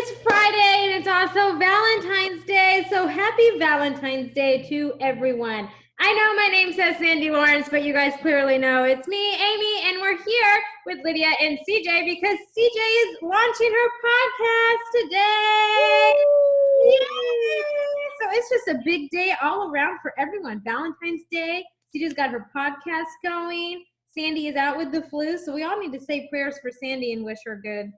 is Friday and it's also Valentine's Day. So happy Valentine's Day to everyone. I know my name says Sandy Lawrence, but you guys clearly know it's me, Amy, and we're here with Lydia and CJ because CJ is launching her podcast today. Yay! So it's just a big day all around for everyone. Valentine's Day. CJ's got her podcast going. Sandy is out with the flu, so we all need to say prayers for Sandy and wish her good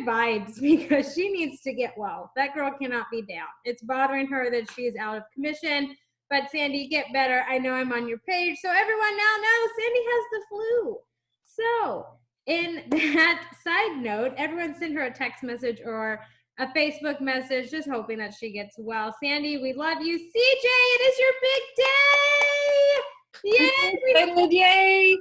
vibes because she needs to get well. That girl cannot be down. It's bothering her that she is out of commission. But Sandy, get better. I know I'm on your page, so everyone now knows Sandy has the flu. So in that side note, everyone send her a text message or a Facebook message, just hoping that she gets well. Sandy, we love you. CJ, it is your big day. Yay! Yay!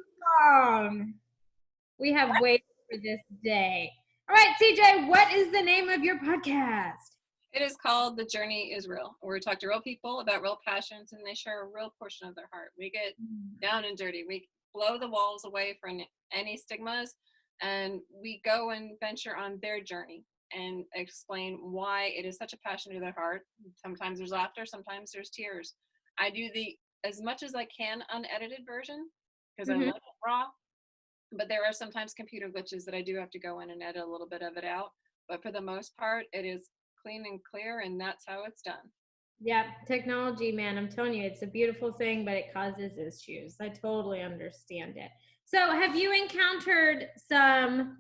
We have waited for this day. All right, CJ, what is the name of your podcast? It is called The Journey is Real, where we talk to real people about real passions and they share a real portion of their heart. We get down and dirty. We blow the walls away from any stigmas, and we go and venture on their journey and explain why it is such a passion to their heart. Sometimes there's laughter, sometimes there's tears. I do the as much as I can unedited version because I love it raw. But there are sometimes computer glitches that I do have to go in and edit a little bit of it out. But for the most part, it is clean and clear, and that's how it's done. Yeah, technology, man, I'm telling you, it's a beautiful thing, but it causes issues. I totally understand it. So have you encountered some,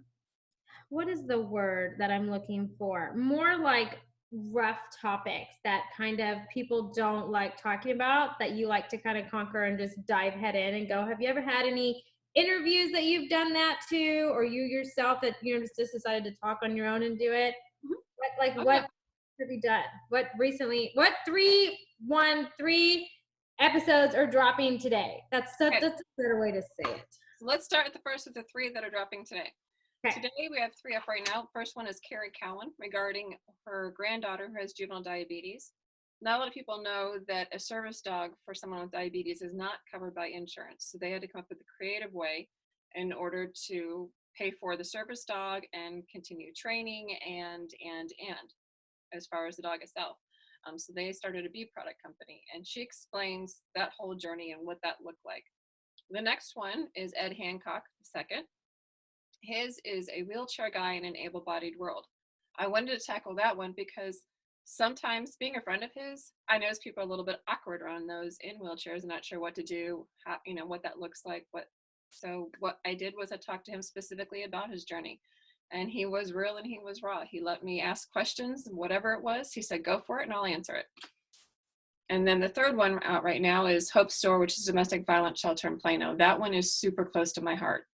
what is the word that I'm looking for? More like rough topics that kind of people don't like talking about that you like to kind of conquer and just dive head in and go? Have you ever had any interviews that you've done that to, or you yourself that just decided to talk on your own and do it? What have you done? What 3 episodes are dropping today? That's a better way to say it. So let's start with the 3 that are dropping today. Okay. Today we have 3 up right now. First one is Carrie Cowan regarding her granddaughter who has juvenile diabetes. Not a lot of people know that a service dog for someone with diabetes is not covered by insurance. So they had to come up with a creative way in order to pay for the service dog and continue training and as far as the dog itself. So they started a bee product company, and she explains that whole journey and what that looked like. The next one is Ed Hancock II. His is a wheelchair guy in an able-bodied world. I wanted to tackle that one because sometimes being a friend of his, I notice people are a little bit awkward around those in wheelchairs and not sure what to do, how, what that looks like. So what I did was I talked to him specifically about his journey, and he was real and he was raw. He let me ask questions, whatever it was. He said, go for it and I'll answer it. And then the third one out right now is Hope Store, which is a domestic violence shelter in Plano. That one is super close to my heart.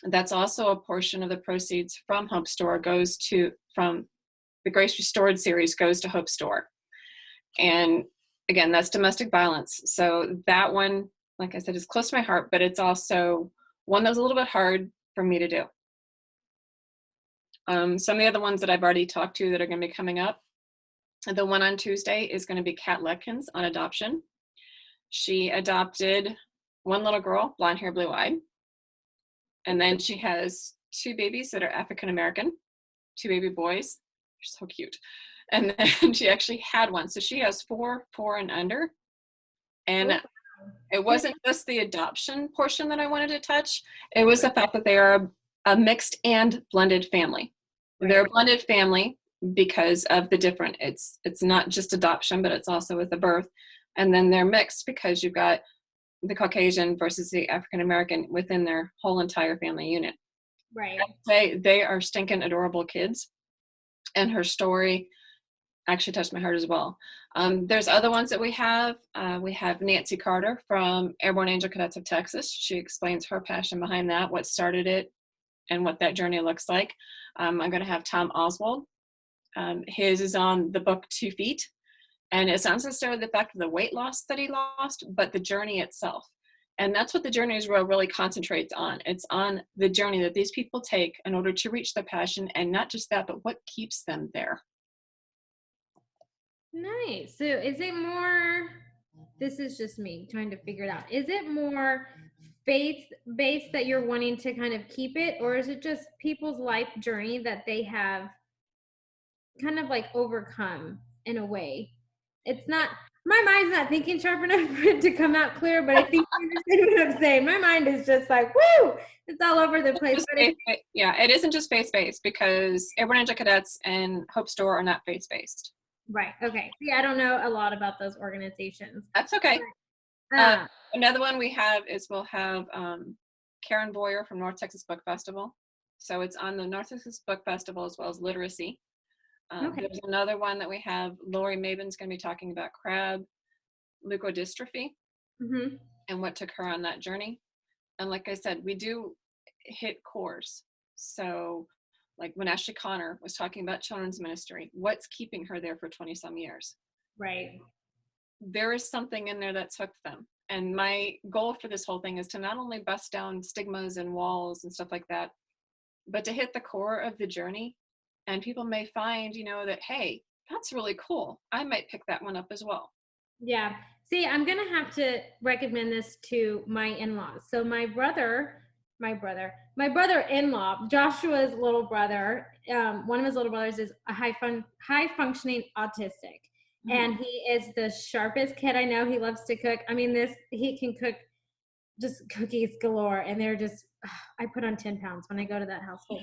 That's also a portion of the proceeds from Hope Store from the Grace Restored series goes to Hope Store. And again, that's domestic violence. So that one, like I said, is close to my heart, but it's also one that was a little bit hard for me to do. Some of the other ones that I've already talked to that are going to be coming up. The one on Tuesday is going to be Kat Letkins on adoption. She adopted one little girl, blonde hair, blue eyed. And then she has 2 babies that are African American, 2 baby boys. They're so cute. And then she actually had one. So she has 4 and under. And it wasn't just the adoption portion that I wanted to touch. It was the fact that they are a mixed and blended family. Right. They're a blended family because of the different, it's not just adoption, but it's also with the birth. And then they're mixed because you've got the Caucasian versus the African American within their whole entire family unit. Right. They are stinking adorable kids. And her story actually touched my heart as well. There's other ones that we have. We have Nancy Carter from Airborne Angel Cadets of Texas. She explains her passion behind that, what started it, and what that journey looks like. I'm going to have Tom Oswald. His is on the book 2 Feet. And it's not necessarily the fact of the weight loss that he lost, but the journey itself. And that's what the Journey is Real really concentrates on. It's on the journey that these people take in order to reach their passion, and not just that, but what keeps them there. Nice. So is it more, this is just me trying to figure it out. Is it more faith-based that you're wanting to kind of keep it, or is it just people's life journey that they have kind of like overcome in a way. It's not, my mind's not thinking sharp enough for it to come out clear, but I think you understand what I'm saying. My mind is just like, woo, it's all over the place. But yeah, it isn't just faith-based, because Airborne Ninja Cadets and Hope Store are not faith-based. Right. Okay. See, I don't know a lot about those organizations. That's okay. But, another one we'll have Karen Boyer from North Texas Book Festival. So it's on the North Texas Book Festival as well as literacy. okay. There's another one that we have, Lori Mabin's going to be talking about crab leukodystrophy and what took her on that journey. And like I said, we do hit cores. So like when Ashley Connor was talking about children's ministry, what's keeping her there for 20 some years? Right. There is something in there that's hooked them. And my goal for this whole thing is to not only bust down stigmas and walls and stuff like that, but to hit the core of the journey. And people may find, that, hey, that's really cool. I might pick that one up as well. Yeah. See, I'm going to have to recommend this to my in-laws. So my brother-in-law, Joshua's little brother, one of his little brothers is a high functioning autistic. And he is the sharpest kid I know. He loves to cook. I mean, he can cook just cookies galore, and they're just, I put on 10 pounds when I go to that household.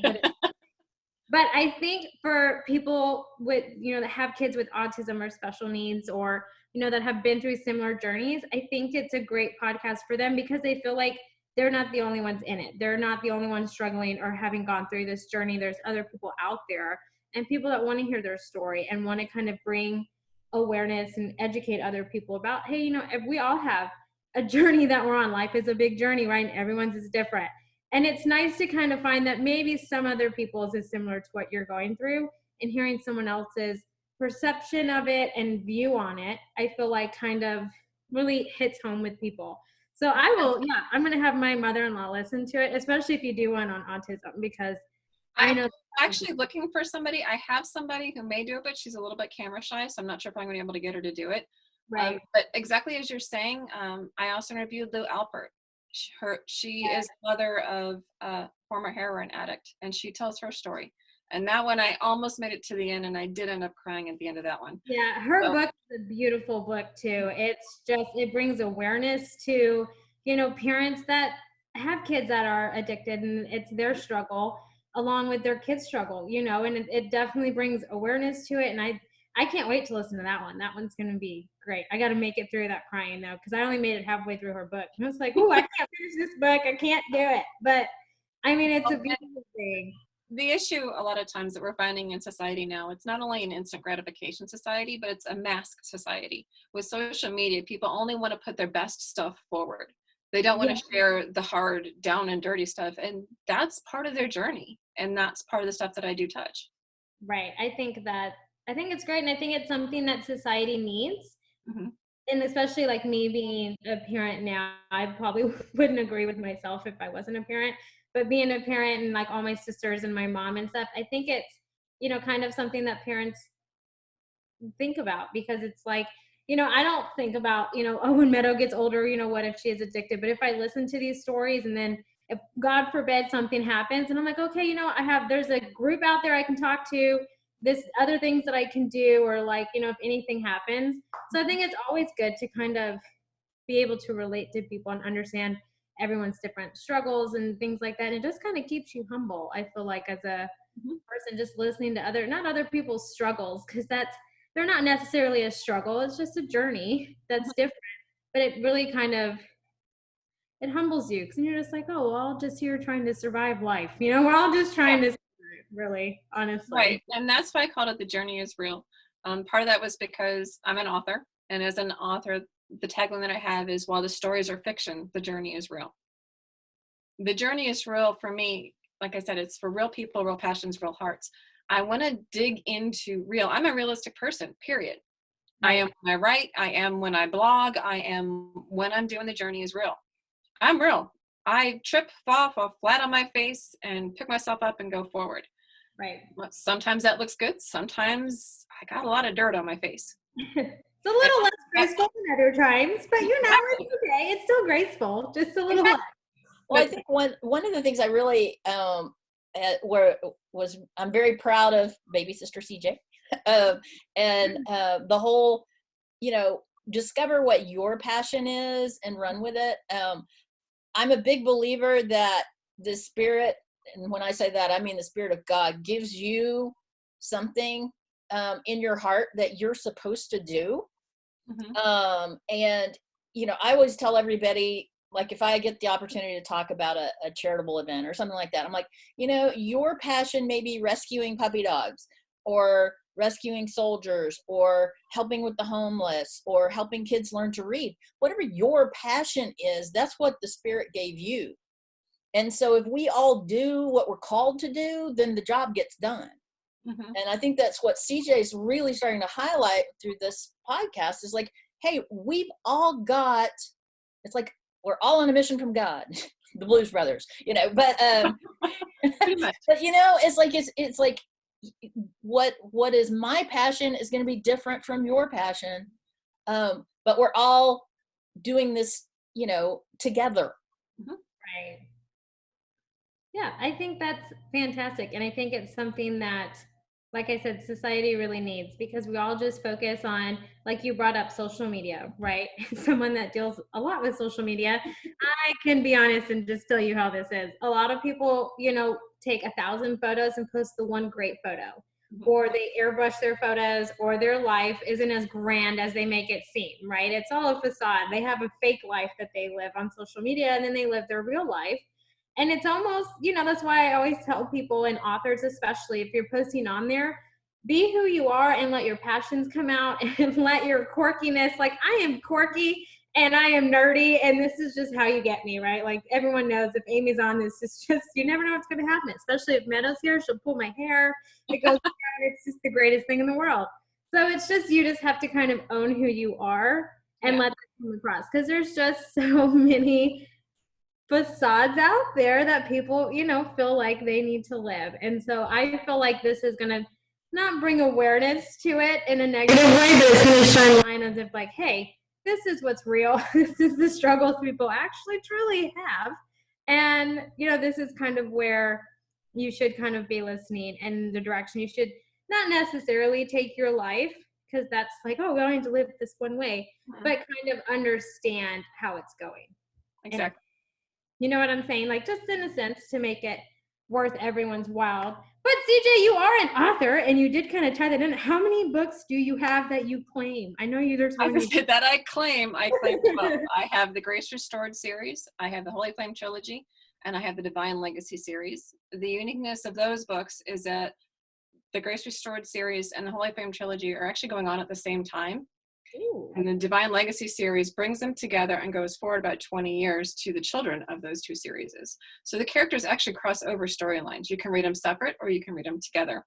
But I think for people with, that have kids with autism or special needs, or, that have been through similar journeys, I think it's a great podcast for them, because they feel like they're not the only ones in it. They're not the only ones struggling or having gone through this journey. There's other people out there, and people that want to hear their story and want to kind of bring awareness and educate other people about, hey, if we all have a journey that we're on. Life is a big journey, right? And everyone's is different. And it's nice to kind of find that maybe some other people's is similar to what you're going through, and hearing someone else's perception of it and view on it, I feel like kind of really hits home with people. So I'm going to have my mother-in-law listen to it, especially if you do one on autism, because I know. I'm actually looking for somebody. I have somebody who may do it, but she's a little bit camera shy, so I'm not sure if I'm going to be able to get her to do it. Right. But exactly as you're saying, I also interviewed Lou Alpert. She is mother of a former heroin addict, and she tells her story. And that one, I almost made it to the end, and I did end up crying at the end of that one. Yeah, her book is a beautiful book too. It brings awareness to, parents that have kids that are addicted, and it's their struggle along with their kids' struggle, and it definitely brings awareness to it. And I can't wait to listen to that one. That one's going to be great. I got to make it through that crying though, because I only made it halfway through her book. And I was like, oh, I can't finish this book. I can't do it. But I mean, it's a beautiful thing. The issue a lot of times that we're finding in society now, it's not only an instant gratification society, but it's a mask society. With social media, people only want to put their best stuff forward. They don't want to share the hard, down and dirty stuff. And that's part of their journey. And that's part of the stuff that I do touch. Right. I think it's great. And I think it's something that society needs. And especially like me being a parent now, I probably wouldn't agree with myself if I wasn't a parent. But being a parent, and like all my sisters and my mom and stuff, I think it's, kind of something that parents think about, because it's like, I don't think about, when Meadow gets older, what if she is addicted? But if I listen to these stories, and then if God forbid something happens, and I'm like, okay, there's a group out there I can talk to, this other things that I can do, or like, if anything happens. So I think it's always good to kind of be able to relate to people and understand everyone's different struggles and things like that. And it just kind of keeps you humble, I feel like, as a person, just listening to not other people's struggles, because they're not necessarily a struggle. It's just a journey that's different, but it really kind of, it humbles you, because you're just like, oh, we're all just here trying to survive life. We're all just trying to survive, really, honestly. Right. And that's why I called it The Journey is Real. Part of that was because I'm an author, and as an author, the tagline that I have is, while the stories are fiction, the journey is real. The journey is real for me. Like I said, it's for real people, real passions, real hearts. I want to dig into real. I'm a realistic person, period. I am when I write. I am when I blog. I am when I'm doing The Journey is Real. I'm real. I trip, fall flat on my face, and pick myself up and go forward. Right. Sometimes that looks good. Sometimes I got a lot of dirt on my face. It's a little less graceful than other times, but it's okay. It's still graceful, just a little less. Well, I think one of the things I really I'm very proud of baby sister CJ. The whole, discover what your passion is and run with it. I'm a big believer that the Spirit, and when I say that, I mean the Spirit of God, gives you something in your heart that you're supposed to do. And, I always tell everybody, like, if I get the opportunity to talk about a charitable event or something like that, I'm like, your passion may be rescuing puppy dogs or rescuing soldiers or helping with the homeless or helping kids learn to read. Whatever your passion is, that's what the Spirit gave you. And so if we all do what we're called to do, then the job gets done. And I think that's what CJ is really starting to highlight through this podcast, is like, hey, we've all got, it's like, we're all on a mission from God, the Blues Brothers, but, but, it's like what is my passion is going to be different from your passion. But we're all doing this, together. Right. Yeah, I think that's fantastic. And I think it's something that, like I said, society really needs, because we all just focus on, like you brought up, social media, right? Someone that deals a lot with social media, I can be honest and just tell you how this is. A lot of people, take 1,000 photos and post the one great photo, or they airbrush their photos, or their life isn't as grand as they make it seem, right? It's all a facade. They have a fake life that they live on social media, and then they live their real life. And it's almost, that's why I always tell people, and authors especially, if you're posting on there, be who you are and let your passions come out, and let your quirkiness, like, I am quirky and I am nerdy, and this is just how you get me, right? Like, everyone knows if Amy's on this, it's just, you never know what's going to happen, especially if Meadow's here. She'll pull my hair. It goes down. It's just the greatest thing in the world. So it's just, you just have to kind of own who you are and let that come across, because there's just so many facades out there that people, feel like they need to live. And so I feel like this is going to not bring awareness to it in a negative way, but it's going to shine light as if, like, hey, this is what's real. This is the struggles people actually truly have. And, this is kind of where you should kind of be listening, and the direction you should not necessarily take your life, because that's like, oh, we don't need to live this one way, but kind of understand how it's going. Exactly. You know what I'm saying? Like, just in a sense, to make it worth everyone's while. But CJ, you are an author, and you did kind of tie that in. How many books do you have that you claim? I know there's one. I claim 12. I have the Grace Restored series, I have the Holy Flame trilogy, and I have the Divine Legacy series. The uniqueness of those books is that the Grace Restored series and the Holy Flame trilogy are actually going on at the same time. Ooh. And the Divine Legacy series brings them together and goes forward about 20 years to the children of those two series. So the characters actually cross over storylines. You can read them separate, or you can read them together.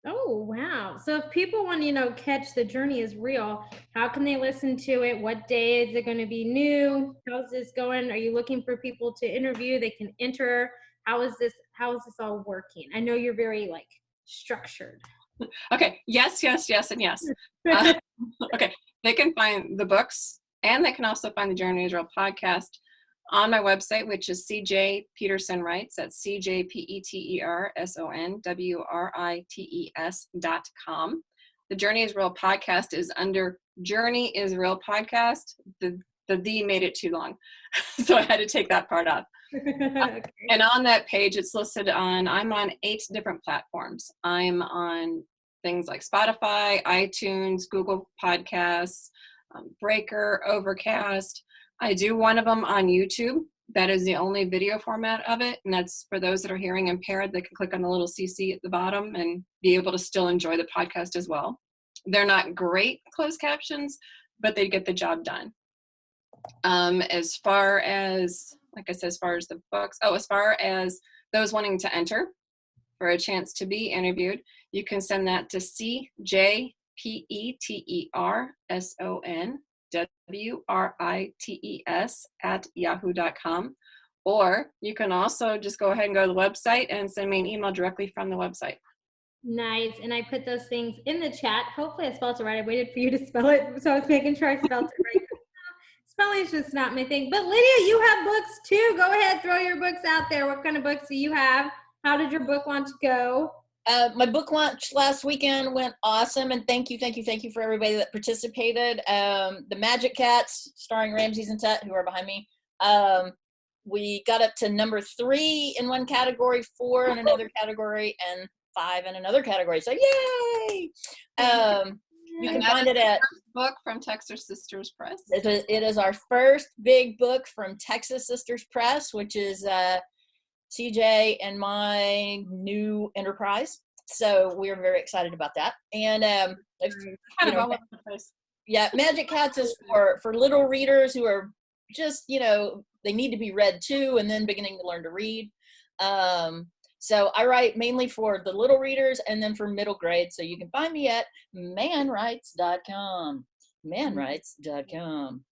Oh, wow. So if people want to, catch The Journey is Real, how can they listen to it? What day is it going to be new? How's this going? Are you looking for people to interview? They can enter. How is this all working? I know you're very, structured. Okay. Yes, and yes. Okay. They can find the books, and they can also find the Journey Israel podcast on my website, which is CJ Peterson Writes. That's CJPetersonwrites.com. The Journey Israel podcast is under Journey Israel Podcast. The made it too long, so I had to take that part off. Okay. And on that page, it's listed I'm on 8 different platforms. I'm on things like Spotify, iTunes, Google Podcasts, Breaker, Overcast. I do one of them on YouTube. That is the only video format of it. And that's for those that are hearing impaired. They can click on the little CC at the bottom and be able to still enjoy the podcast as well. They're not great closed captions, but they get the job done. As far as, like I said, as far as the books, as far as those wanting to enter for a chance to be interviewed, you can send that to CJPetersonwrites@yahoo.com. Or you can also just go ahead and go to the website and send me an email directly from the website. Nice. And I put those things in the chat. Hopefully I spelled it right. I waited for you to spell it, so I was making sure I spelled it right. Spelling's just not my thing. But Lydia, you have books too. Go ahead, throw your books out there. What kind of books do you have? How did your book launch go? My book launch last weekend went awesome, and thank you for everybody that participated. The Magic Cats, starring Ramses and Tut, who are behind me. We got up to number 3 in one category, 4 in another category, and 5 in another category. So yay! You can find it at book from Texas Sisters Press. It is our first big book from Texas Sisters Press, which is CJ and my new enterprise. So we're very excited about that. And Magic Cats is for little readers who are just, they need to be read too, and then beginning to learn to read. So I write mainly for the little readers and then for middle grade. So you can find me at mannwrites.com. Mannwrites.com.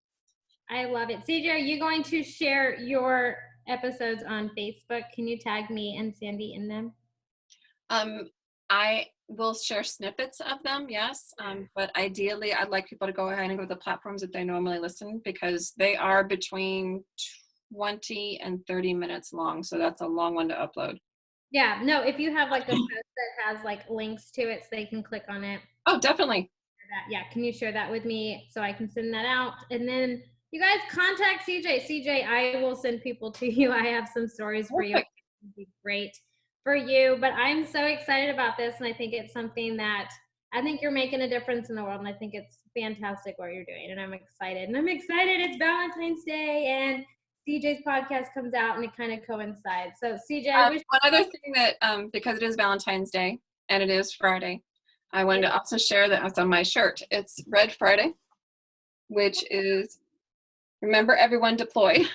I love it. CJ, are you going to share your episodes on Facebook? Can you tag me and Sandy in them? I will share snippets of them, yes. But ideally, I'd like people to go ahead and go to the platforms that they normally listen, because they are between 20 and 30 minutes long. So that's a long one to upload. Yeah, no, if you have like a post that has like links to it so they can click on it. Oh, definitely. Yeah, can you share that with me so I can send that out? And then you guys contact CJ. CJ, I will send people to you. I have some stories for you. It would be great for you. But I'm so excited about this, and I think it's something that I think you're making a difference in the world, and I think it's fantastic what you're doing, and I'm excited. And I'm excited it's Valentine's Day, and CJ's podcast comes out, and it kind of coincides. So CJ, I wish one other thing that because it is Valentine's Day and it is Friday, I wanted to also share that it's on my shirt. It's Red Friday, which is remember everyone deploy.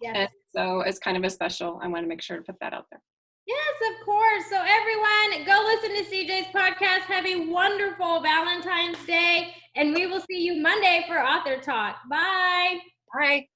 Yes. And so it's kind of a special. I want to make sure to put that out there. Yes, of course. So everyone, go listen to CJ's podcast. Have a wonderful Valentine's Day, and we will see you Monday for Author Talk. Bye. Bye.